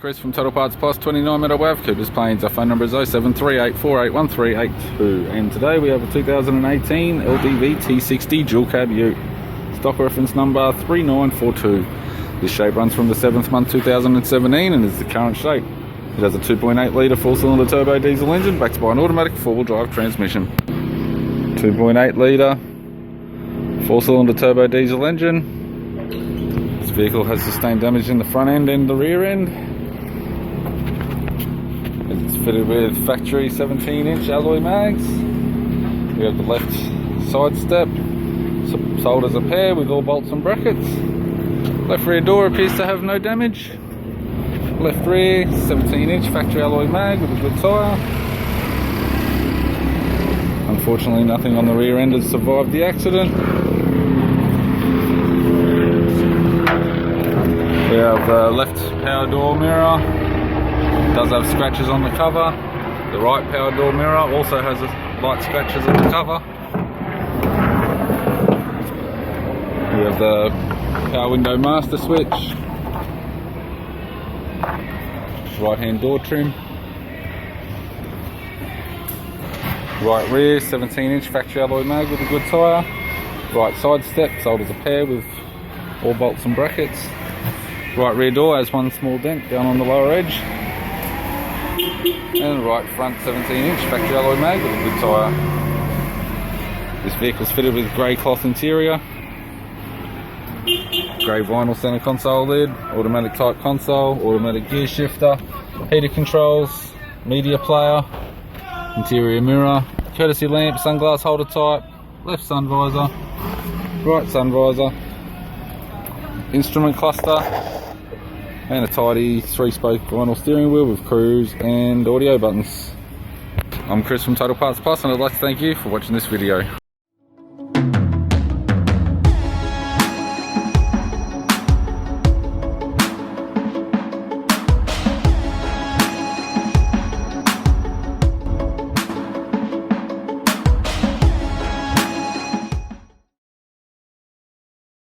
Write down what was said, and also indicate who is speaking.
Speaker 1: Chris from Total Parts Plus 29 Meadow Ave, Coopers Plains. Our phone number is 0738481382, and today we have a 2018 LDV T60 Dual Cab Ute. Stock reference number 3942. This shape runs from the 7th month 2017 and is the current shape. It has a 2.8 litre 4-cylinder turbo diesel engine backed by an automatic 4-wheel drive transmission. 2.8 litre 4-cylinder turbo diesel engine. This vehicle has sustained damage in the front end and the rear end. It's fitted with factory 17-inch alloy mags. We have the left side step sold as a pair with all bolts and brackets. Left rear door appears to have no damage. Left rear 17-inch factory alloy mag with a good tyre. Unfortunately, nothing on the rear end has survived the accident. We have the left power door mirror. It does have scratches on the cover. The right power door mirror also has light scratches on the cover. We have the power window master switch. Right hand door trim. Right rear 17-inch factory alloy mag with a good tyre. Right side step sold as a pair with all bolts and brackets. Right rear door has one small dent down on the lower edge. And right front 17-inch factory alloy mag with a good tyre. This vehicle is fitted with grey cloth interior, grey vinyl centre console lid, automatic type console, automatic gear shifter, heater controls, media player, interior mirror, courtesy lamp, sunglass holder type, left sun visor, right sun visor, instrument cluster, and a tidy 3-spoke vinyl steering wheel with cruise and audio buttons. I'm Chris from Total Parts Plus, and I'd like to thank you for watching this video.